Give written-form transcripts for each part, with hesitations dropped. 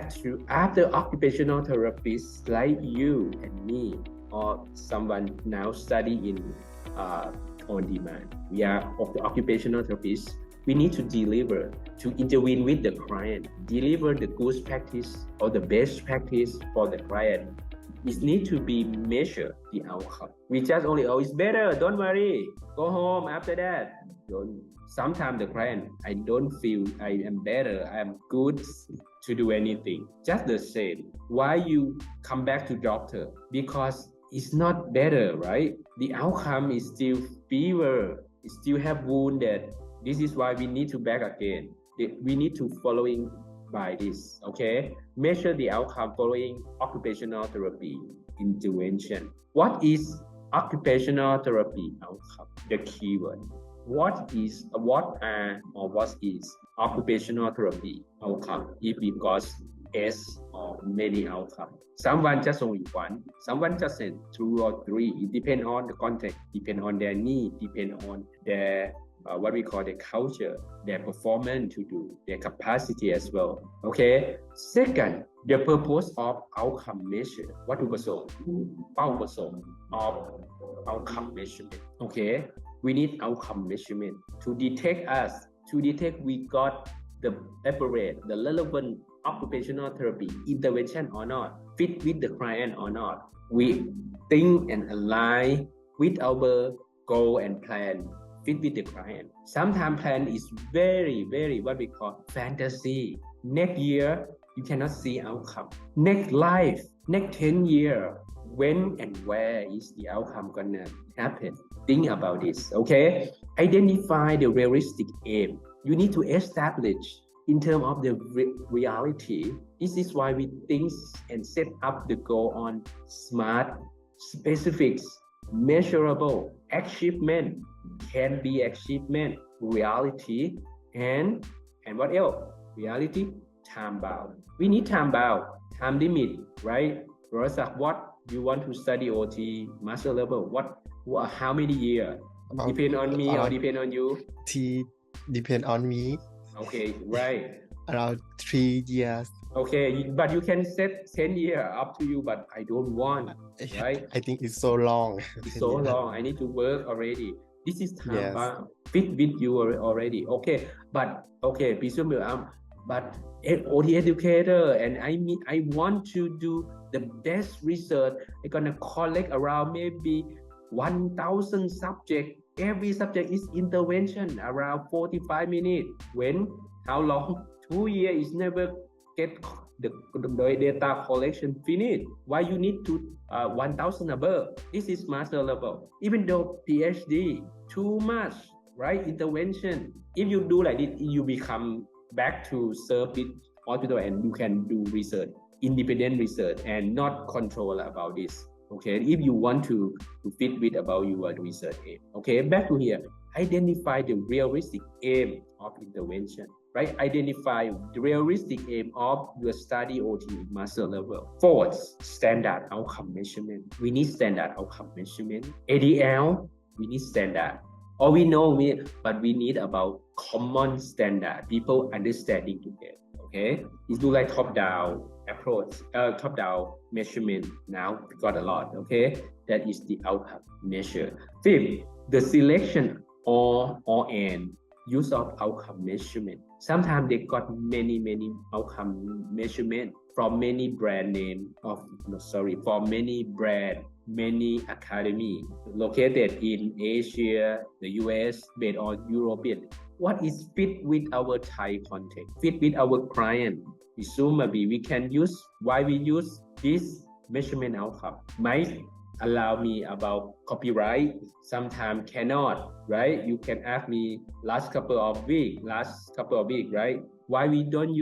that to after occupational therapists like you and me, or someone now study in on demand, we are of the occupational therapists. We need to deliver, to intervene with the client, deliver the good practice or the best practice for the client. It needs to be measured, the outcome. We just only, oh, it's better, don't worry, go home after that. Sometimes the client, I don't feel I am better, I am good to do anything. Just the same. Why you come back to doctor? Because it's not better, right? The outcome is still fever, it still have wounded. This is why we need to back again. We need to following by this, okay? Measure the outcome following occupational therapy intervention. What is occupational therapy outcome? The keyword. What is occupational therapy outcome? If we got S or many outcomes. Someone just only one, someone just said 2 or 3. It depends on the context, depend on their need, depend on their what we call the culture, their performance to do, their capacity as well. Okay. Second, the purpose of outcome measure. วัตถุประสงค์เป้าประสงค์ of outcome measurement. Okay. We need outcome measurement to detect we got the appropriate, the relevant occupational therapy intervention or not, fit with the client or not. We think and align with our goal and plan, fit with the client. Sometimes plan is very, very what we call fantasy. Next year, you cannot see outcome. Next life, next 10 years, when and where is the outcome gonna happen? Think about this, okay? Identify the realistic aim. You need to establish in terms of the reality. This is why we think and set up the goal on SMART, specifics, measurable, achievement, can be achievement, reality, and what else? Reality, time bound. We need time bound, time limit, right? What you want to study OT master level? How many years? Depend on me or depend on you? Depend on me. Okay, right. Around 3 years. Okay, but you can set 10 years up to you, but I don't want, right? I think it's so long. It's so long. I need to work already. This is time Yes. bound. Fit with you already. Okay, but okay, but OT educator and I want to do the best research. I'm gonna collect around maybe 1,000 subjects. Every subject is intervention around 45 minutes. When? How long? 2 years is never get the data collection finished. Why you need to 1,000 above? This is master level. Even though PhD, too much, right? Intervention. If you do like this, you become back to service hospital and you can do research, independent research, and not control about this. Okay, if you want to fit with about your research aim. Okay, back to here. Identify the realistic aim of intervention, right? Identify the realistic aim of your study OT master level. Fourth, standard outcome measurement. We need standard outcome measurement. ADL, we need standard. Or we know but we need about common standard, people understanding together. Okay, it's do like top-down approach, top-down measurement. Now we got a lot. Okay, that is the outcome measure. Fifth, the selection or and use of outcome measurement. Sometimes they got many outcome measurement from many brand name from many brand, many academy located in Asia, the US, based on European. What is fit with our Thai context, fit with our client? Presumably, we can use, why we use this measurement outcome might allow me about copyright, sometimes cannot, right? You can ask me last couple of weeks, right? Why we cannot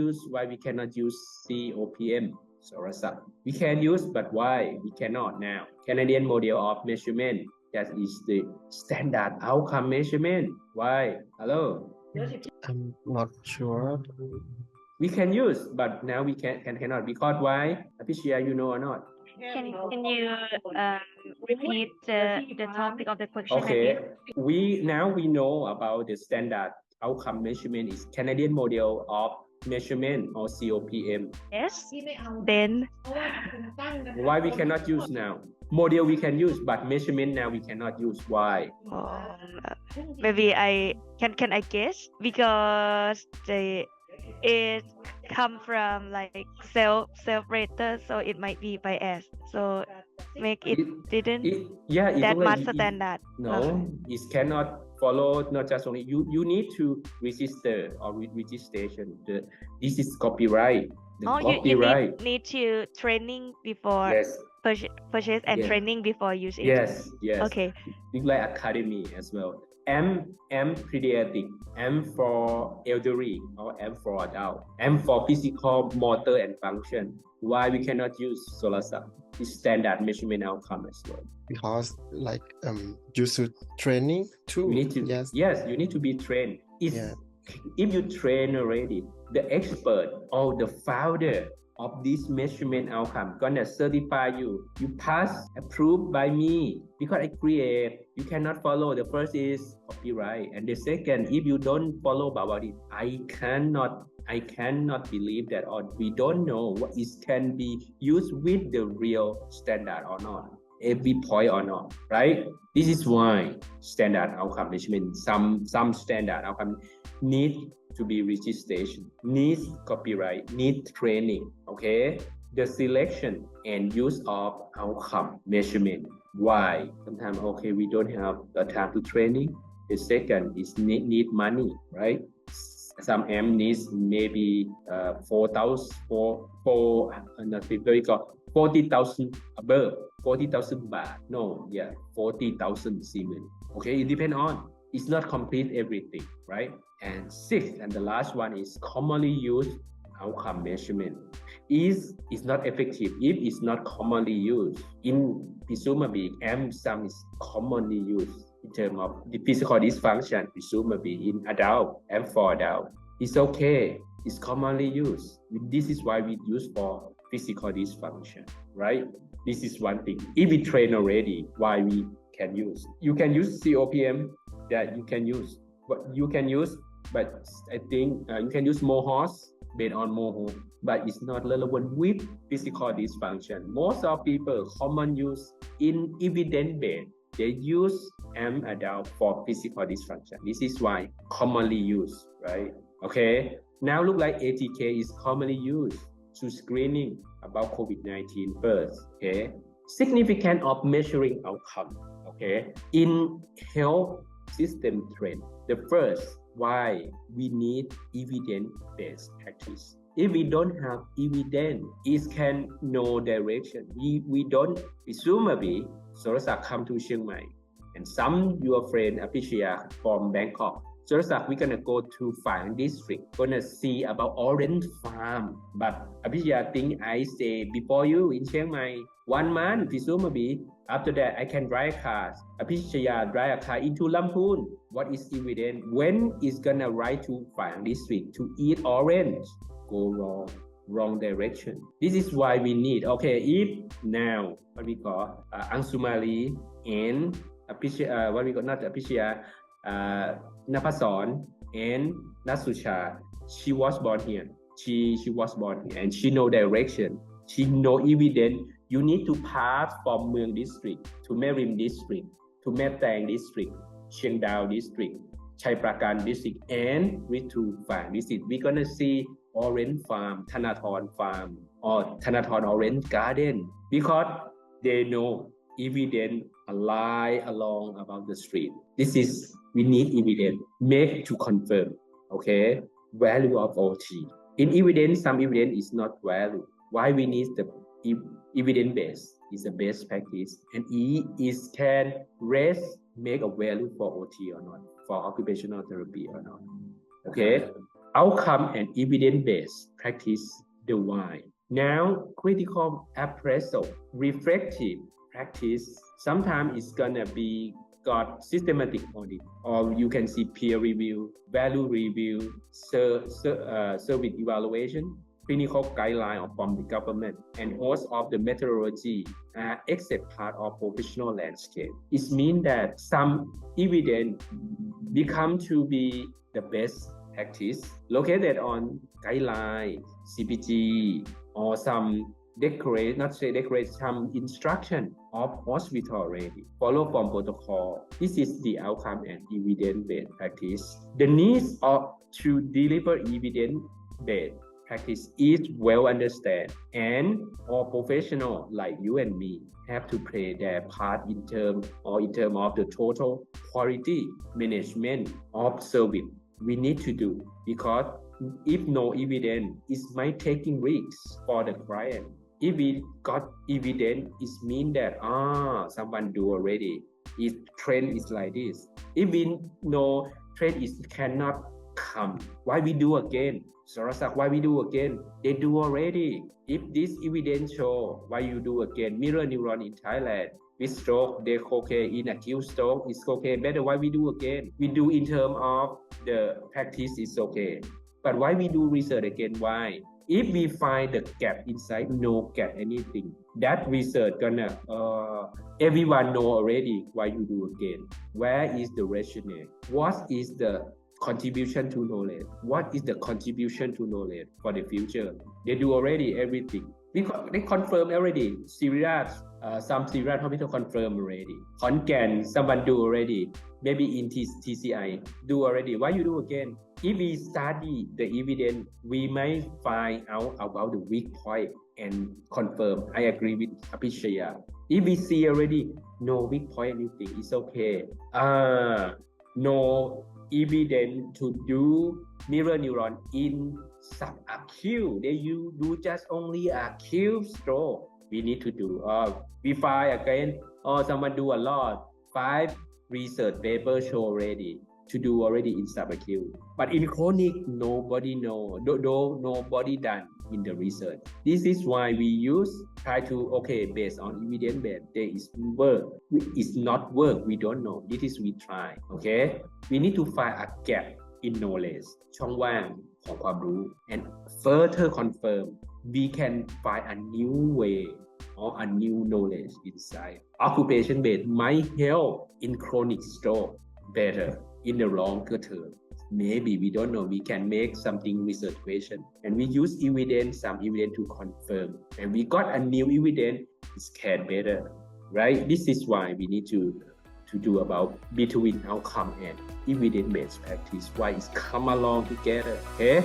use COPM, SORASAP? We can use, but why we cannot now? Canadian model of measurement, that is the standard outcome measurement. Why? Hello? I'm not sure. We can use, but now we cannot, because why? Apishia, you know or not? Can you repeat the topic of the question Okay, again? we know about the standard outcome measurement is Canadian model of measurement or COPM? Yes. Then Why we cannot use now? Model we can use, but measurement now we cannot use. Why? maybe can I guess because it come from like self rated, so it might be biased. So make it didn't It's that only- much standard. No, it cannot follow. Not just only you need to register or registration. This is copyright. The Oh, you copyright. need to training before Yes. purchase and Yes. training before use it. Yes. Okay. Think like academy as well. M pediatric, M for elderly or M for adult, M for physical, motor and function. Why we cannot use SOLASA? It's standard measurement outcome as well. Because like you should training too. You need to Yes. you need to be trained. Yeah. If you train already, the expert or the founder of this measurement outcome gonna certify you. You pass, approved by me because I create. You cannot follow. The first is copyright, and the second, if you don't follow about it, I cannot believe that, or we don't know what is can be used with the real standard or not. Every point or not, right? This is why standard outcome measurement, some standard outcome need to be registration, needs copyright, need training. Okay, the selection and use of outcome measurement. Why? Sometimes okay, we don't have the time to training. The second is need money, right? Some M needs maybe 40,000 above 40,000 baht. No, yeah, 40,000 Siemens. Okay, it depends on. It's not complete everything, right? And sixth and the last one is commonly used outcome measurement. Is not effective if it's not commonly used. In presumably, M-SUM is commonly used in terms of the physical dysfunction, presumably in adult and for adult. It's okay. It's commonly used. This is why we use for physical dysfunction, right? This is one thing. If we train already, why we can use? You can use COPM that you can use. But I think you can use MOHOS based on MOHO, but it's not relevant with physical dysfunction. Most of people common use in evidence-based. They use M adult for physical dysfunction. This is why commonly used, right? Okay. Now look like ATK is commonly used to screening about COVID-19 first. Okay. Significance of measuring outcome. Okay. In health system trend, the first, why we need evidence-based practice. If we don't have evidence, it can no direction. We don't, presumably, Sorasak come to Chiang Mai, and some your friend Apishya from Bangkok. Sorasak, we're gonna go to Phang district, gonna see about orange farm. But Apishya think I say before you in Chiang Mai, 1 month, presumably. After that, I can drive cars. Apishya drive a car into Lamphun. What is evident? When is gonna ride to Phang district to eat orange? Go wrong direction. This is why we need. Okay, if now what we call Ansumari and Apishya, what we call not Apishya, Napason and Nasucha. She was born here. She was born here, and she know direction. She know evidence. You need to pass from Mueang district to Merim district to Metang district, Chiang Dao district, Chai Prakan district, and to Phang district. We're gonna see orange farm, Thanathorn farm, or Thanathorn orange garden because they know evidence lie along about the street. This is we need evidence make to confirm. Okay, value of OT. In evidence, some evidence is not value. Why we need the evidence base is the best practice, and can make a value for OT or not, for occupational therapy or not. Okay, outcome and evidence-based practice the why. Now, critical appraisal, reflective practice. Sometimes it's gonna be got systematic audit, or you can see peer review, value review, service evaluation, clinical guideline from the government, and most of the methodology are except part of professional landscape. It means that some evidence become to be the best practice located on guideline, CPG, or some some instruction of hospital already. Follow from protocol. This is the outcome and evidence-based practice. The needs of to deliver evidence-based practice is well understood, and all professionals like you and me have to play their part in terms of the total quality management of service. We need to do, because if no evidence, it might taking risks for the client. If we got evidence, it means that someone do already. If trend is like this. If we know trend is cannot come, why we do again? Sarasak, why we do again? They do already. If this evidence show, why you do again? Mirror neuron in Thailand with stroke, they okay. In acute stroke, it's okay. Better why we do again? We do in terms of the practice is okay. But why we do research again? Why? If we find the gap inside, no gap anything, that research gonna everyone know already why you do again. Where is the rationale? What is the contribution to knowledge? What is the contribution to knowledge for the future? They do already everything. They confirm already. Serious, some serious hospital confirm already. Khon someone do already. Maybe in TCI do already. Why you do again? If we study the evidence, we might find out about the weak point and confirm. I agree with Apishaya. If we see already no weak point anything, it's okay. No evidence to do mirror neuron in subacute. You do just only acute stroke. We need to do. We find again. Someone do a lot. 5 research papers show already to do already in subacute. But in chronic, nobody know. Nobody done in the research. This is why we try to based on evidence based. There is work. It's not work. We don't know. This is we try. Okay. We need to find a gap in knowledge. ช่องว่างของความรู้ and further confirm. We can find a new way or a new knowledge inside. Occupation based might help in chronic stroke better in the longer term. Maybe we don't know. We can make something research question, and we use some evidence to confirm. And we got a new evidence. It's can better, right? This is why we need to do about between outcome and evidence-based practice. Why it's come along together. Okay.